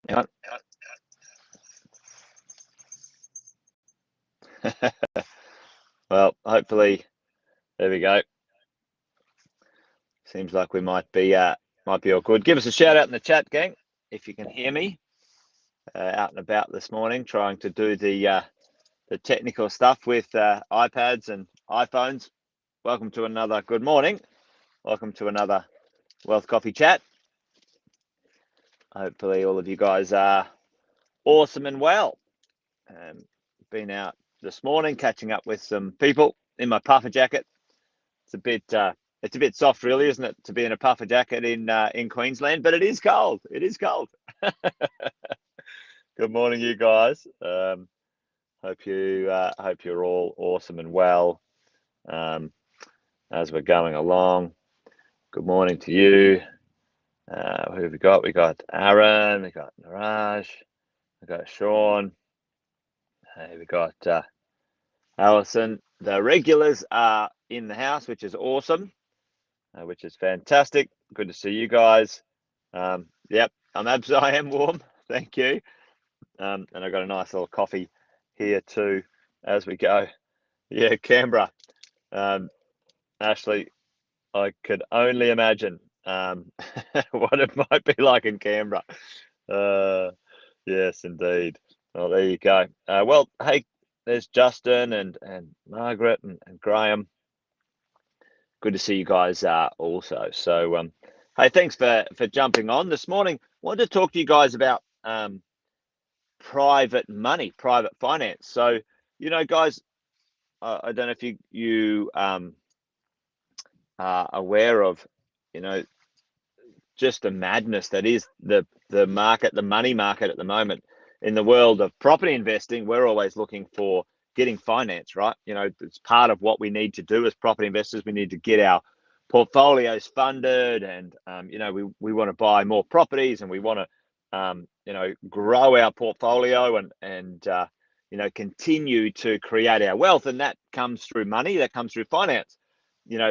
Hang on. Well, hopefully, there we go. Seems like we might be all good. Give us a shout out in the chat, gang, if you can hear me. Out and about this morning, trying to do the technical stuff with iPads and iPhones. Welcome to another good morning. Welcome to another Wealth Coffee Chat. Hopefully, all of you guys are awesome and well. Been out this morning, catching up with some people in my puffer jacket. It's a bit soft, really, isn't it, to be in a puffer jacket in Queensland? But it is cold. It is cold. Good morning, you guys. Hope you're all awesome and well as we're going along. Good morning to you. Who have we got? We got Aaron. We got Niraj. We got Sean. We got Alison. The regulars are in the house, which is awesome, which is fantastic. Good to see you guys. Yep, I am warm. Thank you. And I got a nice little coffee here too as we go. Yeah, Canberra. Ashley, I could only imagine what it might be like in Canberra. Yes, indeed. Well, there you go. Well, hey, there's Justin and Margaret and Graham. Good to see you guys also. So, hey, thanks for jumping on this morning. Wanted to talk to you guys about private money, private finance. So, guys, I don't know if you are aware of, just the madness that is the market, the money market at the moment. In the world of property investing, we're always looking for getting finance, right? It's part of what we need to do as property investors. We need to get our portfolios funded, and we want to buy more properties, and we want to grow our portfolio and continue to create our wealth, and that comes through money, that comes through finance.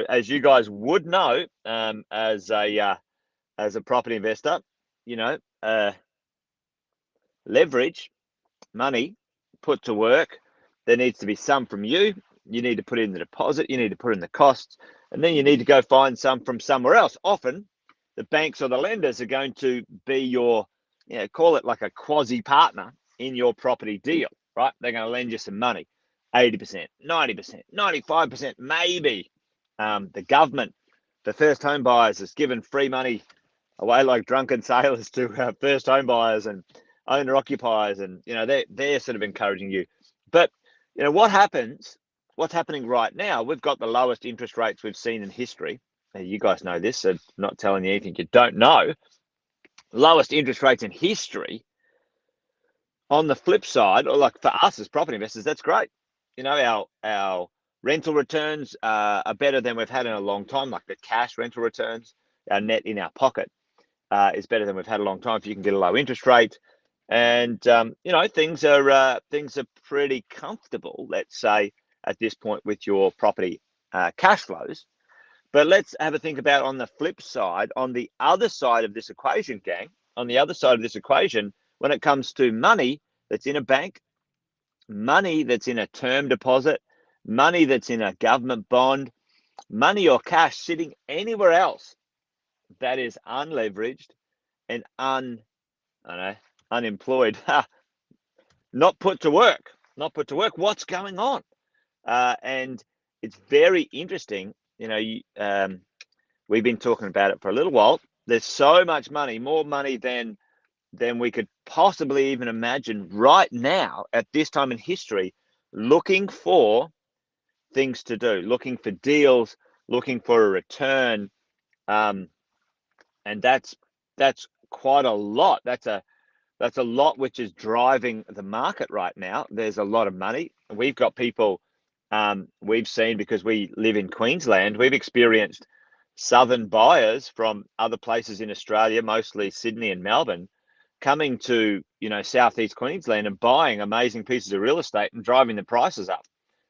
As you guys would know, as a property investor, leverage, money put to work. There needs to be some from you. You need to put in the deposit, you need to put in the costs, and then you need to go find some from somewhere else. Often the banks or the lenders are going to be your, call it like a quasi partner in your property deal, right? They're going to lend you some money, 80%, 90%, 95%, maybe. The government, the first home buyers, has given free money away like drunken sailors to first home buyers and owner occupiers, and they're sort of encouraging you. But what's happening right now? We've got the lowest interest rates we've seen in history. You guys know this, so I'm not telling you anything you don't know. Lowest interest rates in history. On the flip side, or like for us as property investors, that's great. Our rental returns are better than we've had in a long time, like the cash rental returns. Our net in our pocket is better than we've had a long time if you can get a low interest rate. And things are pretty comfortable, let's say, at this point with your property cash flows. But let's have a think about on the flip side, on the other side of this equation, gang. On the other side of this equation, when it comes to money that's in a bank, money that's in a term deposit, money that's in a government bond, money or cash sitting anywhere else that is unleveraged and unemployed, not put to work. What's going on? And it's very interesting. We've been talking about it for a little while. There's so much money, more money than we could possibly even imagine right now at this time in history, looking for things to do, looking for deals, looking for a return. And that's quite a lot. That's a lot which is driving the market right now. There's a lot of money. We've got people, we've seen, because we live in Queensland, we've experienced southern buyers from other places in Australia, mostly Sydney and Melbourne, coming to southeast Queensland and buying amazing pieces of real estate and driving the prices up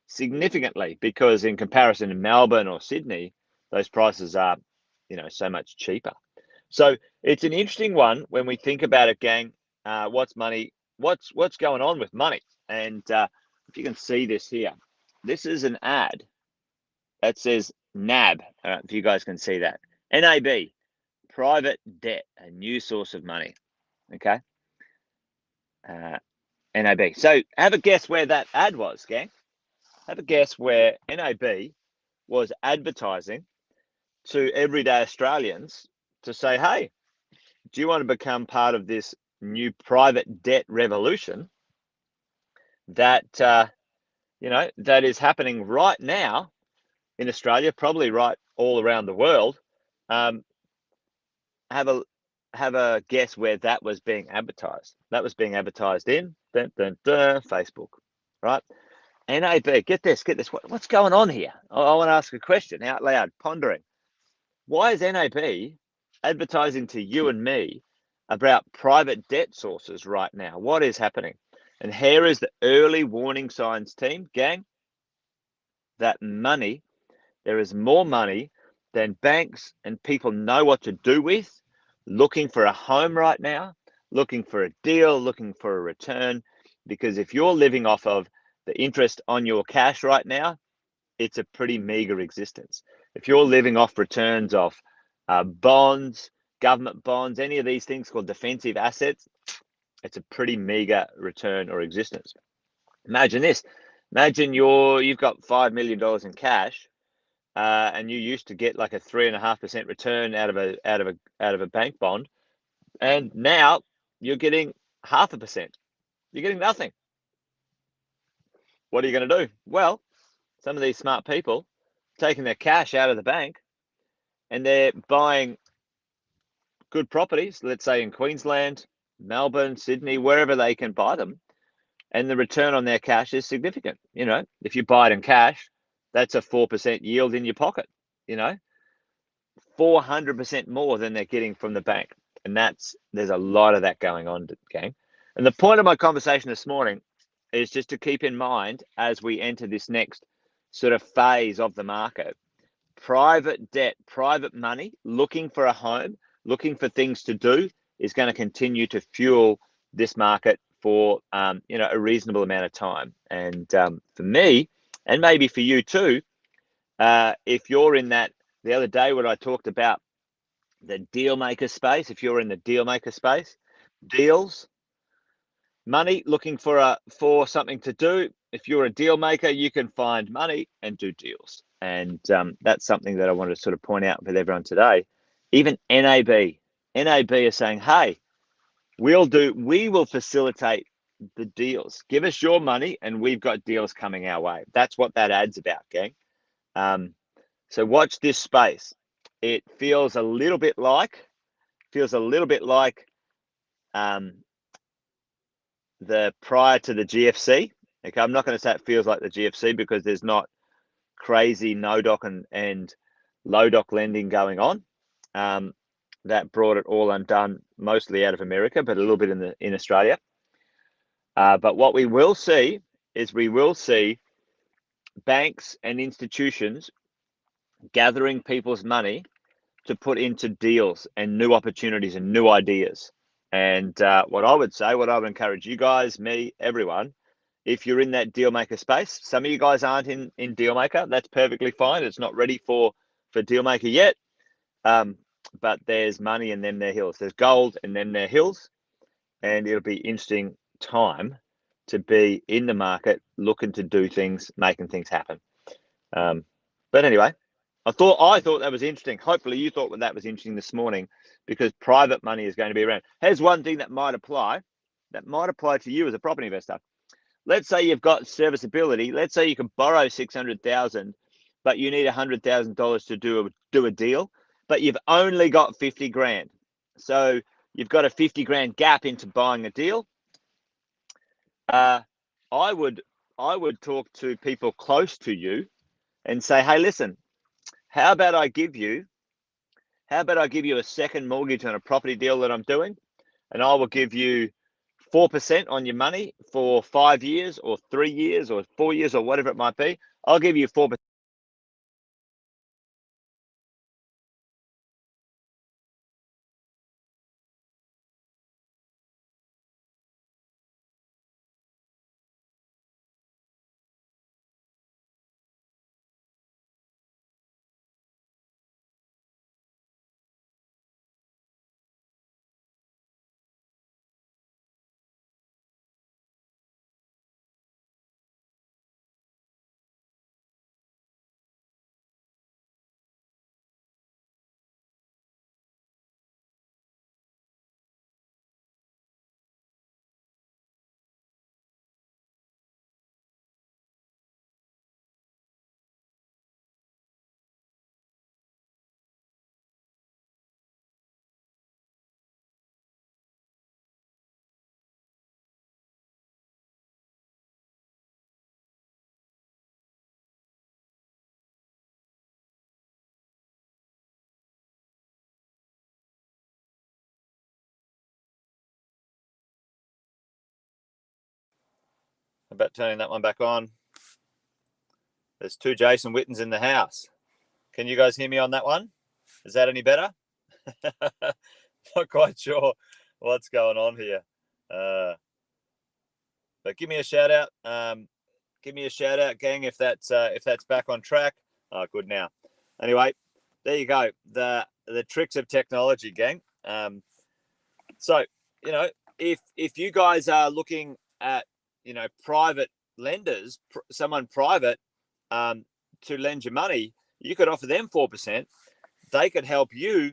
significantly, because in comparison to Melbourne or Sydney, those prices are so much cheaper. So it's an interesting one when we think about it, gang. what's money? What's going on with money? And if you can see this here, this is an ad that says NAB. If you guys can see that, NAB, private debt, a new source of money. Okay, NAB. So have a guess where that ad was, gang. Have a guess where NAB was advertising to everyday Australians to say, hey, do you want to become part of this new private debt revolution that that is happening right now in Australia, probably right all around the world? Um, have a guess where that was being advertised. That was being advertised in Facebook, right? NAB. Get this. What's going on here? I want to ask a question out loud, pondering. Why is NAB advertising to you and me about private debt sources right now? What is happening? And here is the early warning signs, team, gang, that money, there is more money than banks and people know what to do with, looking for a home right now, looking for a deal, looking for a return. Because if you're living off of the interest on your cash right now, it's a pretty meager existence. If you're living off returns of bonds, government bonds, any of these things called defensive assets, it's a pretty meager return or existence. Imagine this. Imagine you've got $5 million in cash, and you used to get like a 3.5% return out of a bank bond, and now you're getting 0.5%. You're getting nothing. What are you going to do? Well, some of these smart people taking their cash out of the bank and they're buying good properties, let's say in Queensland, Melbourne, Sydney, wherever they can buy them, and the return on their cash is significant. If you buy it in cash, that's a 4% yield in your pocket, 400% more than they're getting from the bank. And there's a lot of that going on, gang. And the point of my conversation this morning is just to keep in mind as we enter this next sort of phase of the market, private debt, private money, looking for a home, looking for things to do is going to continue to fuel this market for a reasonable amount of time. And for me, and maybe for you too, if you're in that, the other day when I talked about the deal maker space, if you're in the deal maker space, deals, money, looking for something to do. If you're a deal maker, you can find money and do deals. And that's something that I wanted to sort of point out with everyone today. Even NAB is saying, hey, we will facilitate the deals. Give us your money and we've got deals coming our way. That's what that ad's about, gang. So watch this space. It feels a little bit like the prior to the GFC. Okay, I'm not going to say it feels like the GFC because there's not crazy no doc and low doc lending going on. That brought it all undone, mostly out of America, but a little bit in Australia. But what we will see is banks and institutions gathering people's money to put into deals and new opportunities and new ideas. And what I would encourage you guys, me, everyone, if you're in that deal maker space, some of you guys aren't in deal maker, that's perfectly fine. It's not ready for deal maker yet. But there's money in them there hills. There's gold in them there hills. And it'll be interesting time to be in the market, looking to do things, making things happen. But anyway, I thought that was interesting. Hopefully you thought that was interesting this morning, because private money is going to be around. Here's one thing that might apply to you as a property investor. Let's say you've got serviceability. Let's say you can borrow 600,000, but you need $100,000 to do a deal, but you've only got 50 grand. So you've got a 50 grand gap into buying a deal. I would talk to people close to you and say, hey, listen, how about I give you a second mortgage on a property deal that I'm doing, and I will give you 4% on your money for 5 years or 3 years or 4 years or whatever it might be. I'll give you 4%. about turning that one back on? There's 2 Jason Wittens in the house. Can you guys hear me on that one? Is that any better? Not quite sure what's going on here. But give me a shout out. Give me a shout out, gang, if that's back on track. Oh, good now. Anyway, there you go. The tricks of technology, gang. So, if you guys are looking at, private lenders, someone private, to lend you money, you could offer them 4%. They could help you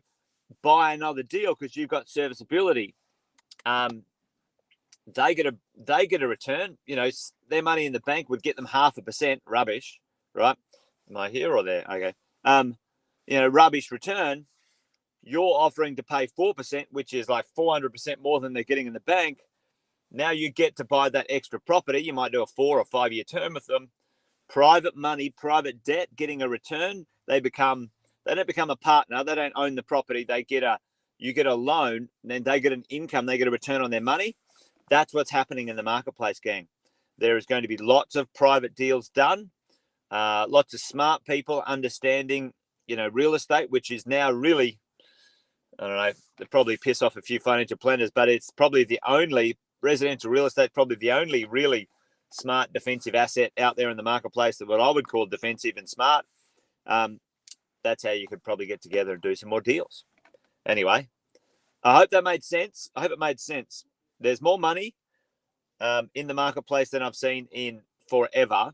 buy another deal because you've got serviceability. They get a return. Their money in the bank would get them 0.5%. Rubbish, right? Am I here or there? Okay. Rubbish return. You're offering to pay 4%, which is like 400% more than they're getting in the bank. Now you get to buy that extra property. You might do a 4 or 5 year term with them. Private money, private debt, getting a return. They don't become a partner. They don't own the property. You get a loan, and then they get an income. They get a return on their money. That's what's happening in the marketplace, gang. There is going to be lots of private deals done. Lots of smart people understanding, real estate, which is now really, I don't know, they probably piss off a few financial planners, but it's probably the only residential real estate, probably the only really smart defensive asset out there in the marketplace that what I would call defensive and smart. That's how you could probably get together and do some more deals. Anyway, I hope that made sense. I hope it made sense. There's more money in the marketplace than I've seen in forever.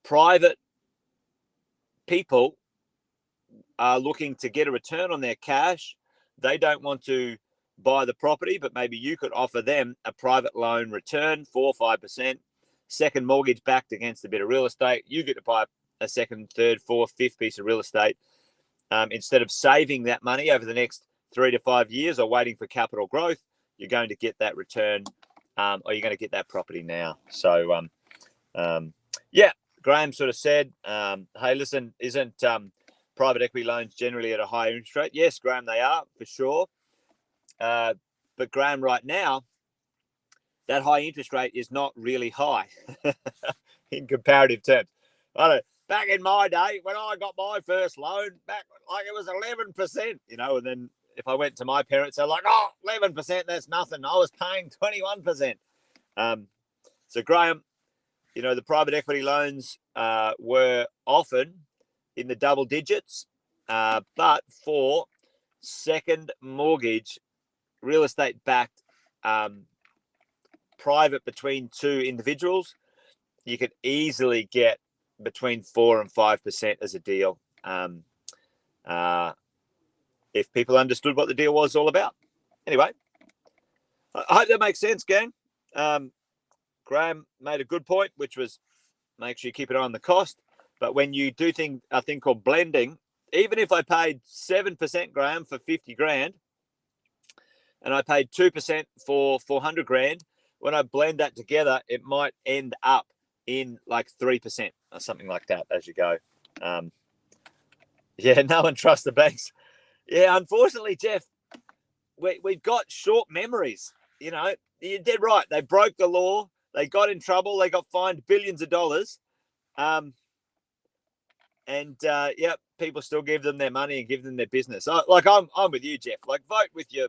Private people are looking to get a return on their cash. They don't want to buy the property, but maybe you could offer them a private loan return, 4 or 5%, second mortgage backed against a bit of real estate. You get to buy a second, third, fourth, fifth piece of real estate. Instead of saving that money over the next 3 to 5 years or waiting for capital growth, you're going to get that return, or you're going to get that property now. So, Graham sort of said, hey, listen, isn't private equity loans generally at a higher interest rate? Yes, Graham, they are for sure. But Graham, right now, that high interest rate is not really high in comparative terms. I don't know. Back in my day, when I got my first loan, back like it was 11%, and then if I went to my parents, they're like, 11%, that's nothing. I was paying 21%. So Graham, the private equity loans were often in the double digits, but for second mortgage, real estate backed, private between 2 individuals, you could easily get between 4 and 5% as a deal, if people understood what the deal was all about. Anyway, I hope that makes sense, gang. Graham made a good point, which was make sure you keep an eye on the cost. But when you do a thing called blending, even if I paid 7%, Graham, for 50 grand, and I paid 2% for 400 grand, when I blend that together, it might end up in like 3% or something like that as you go. No one trusts the banks. Yeah, unfortunately, Jeff, we've got short memories. You're dead right. They broke the law. They got in trouble. They got fined billions of dollars. People still give them their money and give them their business. I'm with you, Jeff. Like, vote with your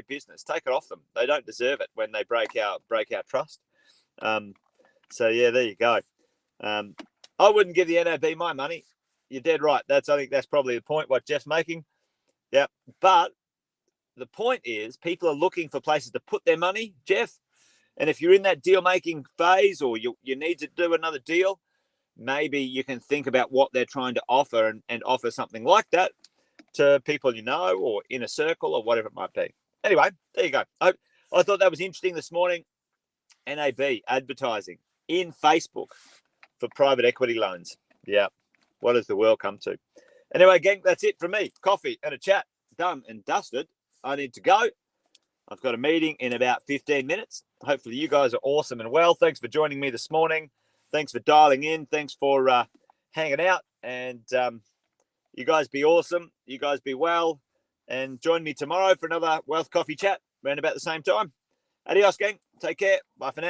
business. Take it off them. They don't deserve it when they break our trust. There you go. I wouldn't give the NAB my money. You're dead right. I think that's probably the point what Jeff's making. Yeah, but the point is people are looking for places to put their money, Jeff. And if you're in that deal making phase or you need to do another deal, maybe you can think about what they're trying to offer and offer something like that to people or in a circle or whatever it might be. Anyway, there you go. I thought that was interesting this morning. NAB advertising in Facebook for private equity loans. Yeah. What does the world come to? Anyway, gang, that's it from me. Coffee and a chat. Done and dusted. I need to go. I've got a meeting in about 15 minutes. Hopefully you guys are awesome and well. Thanks for joining me this morning. Thanks for dialing in. Thanks for hanging out. And you guys be awesome. You guys be well. And join me tomorrow for another Wealth Coffee Chat around about the same time. Adios, gang. Take care. Bye for now.